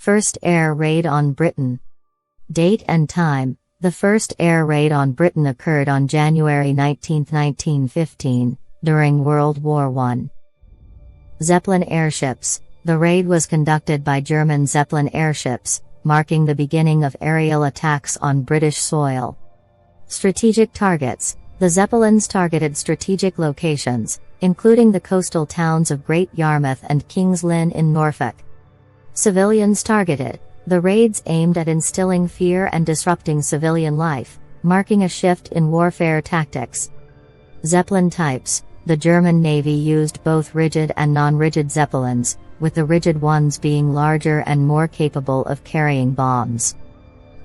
First air raid on Britain. Date and time. The first air raid on Britain occurred on January 19, 1915, during World War I. Zeppelin airships. The raid was conducted by German Zeppelin airships, marking the beginning of aerial attacks on British soil. Strategic targets. The Zeppelins targeted strategic locations, including the coastal towns of Great Yarmouth and King's Lynn in Norfolk. Civilians targeted. The raids aimed at instilling fear and disrupting civilian life, marking a shift in warfare tactics. Zeppelin types. The German Navy used both rigid and non-rigid Zeppelins, with the rigid ones being larger and more capable of carrying bombs.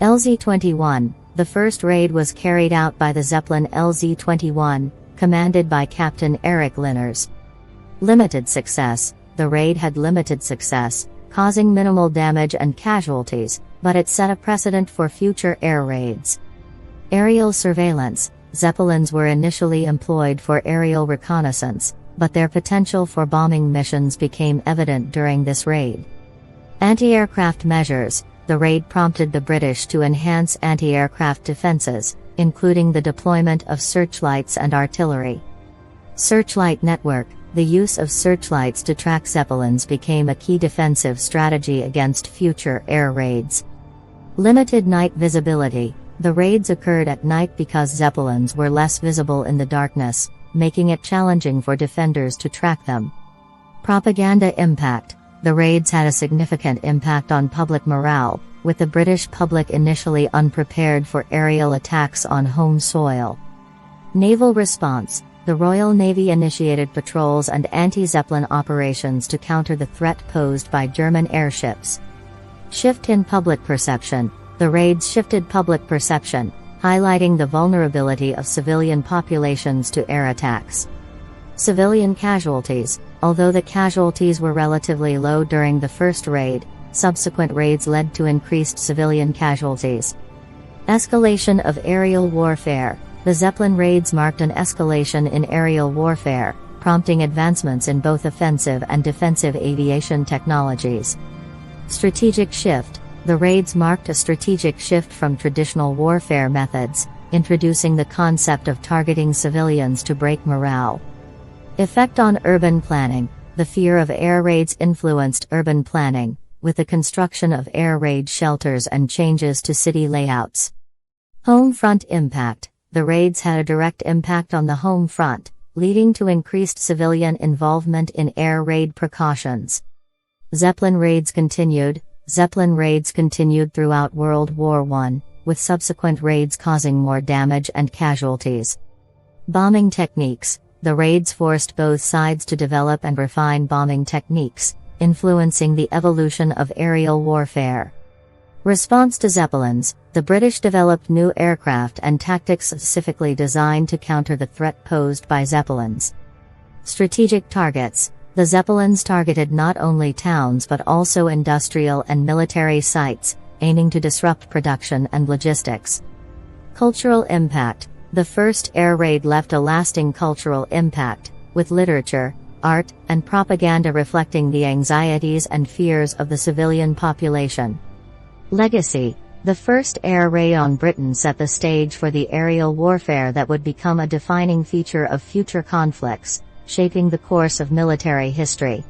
LZ-21. The first raid was carried out by the Zeppelin LZ-21, commanded by Captain Erich Linners. Limited success. The raid had limited success, causing minimal damage and casualties, but it set a precedent for future air raids. Aerial surveillance. Zeppelins were initially employed for aerial reconnaissance, but their potential for bombing missions became evident during this raid. Anti-aircraft measures. The raid prompted the British to enhance anti-aircraft defenses, including the deployment of searchlights and artillery. Searchlight network. The use of searchlights to track Zeppelins became a key defensive strategy against future air raids. Limited night visibility. The raids occurred at night because Zeppelins were less visible in the darkness, making it challenging for defenders to track them. Propaganda impact. The raids had a significant impact on public morale, with the British public initially unprepared for aerial attacks on home soil. Naval response. The Royal Navy initiated patrols and anti-Zeppelin operations to counter the threat posed by German airships. Shift in public perception. The raids shifted public perception, highlighting the vulnerability of civilian populations to air attacks. Civilian casualties. Although the casualties were relatively low during the first raid, subsequent raids led to increased civilian casualties. Escalation of aerial warfare. The Zeppelin raids marked an escalation in aerial warfare, prompting advancements in both offensive and defensive aviation technologies. Strategic shift. The raids marked a strategic shift from traditional warfare methods, introducing the concept of targeting civilians to break morale. Effect on urban planning. The fear of air raids influenced urban planning, with the construction of air raid shelters and changes to city layouts. Home front impact. The raids had a direct impact on the home front, leading to increased civilian involvement in air raid precautions. Zeppelin raids continued. Zeppelin raids continued throughout World War I, with subsequent raids causing more damage and casualties. Bombing techniques. The raids forced both sides to develop and refine bombing techniques, influencing the evolution of aerial warfare. Response to Zeppelins. The British developed new aircraft and tactics specifically designed to counter the threat posed by Zeppelins. Strategic targets. The Zeppelins targeted not only towns but also industrial and military sites, aiming to disrupt production and logistics. Cultural impact. The first air raid left a lasting cultural impact, with literature, art, and propaganda reflecting the anxieties and fears of the civilian population. Legacy. The first air raid on Britain set the stage for the aerial warfare that would become a defining feature of future conflicts, shaping the course of military history.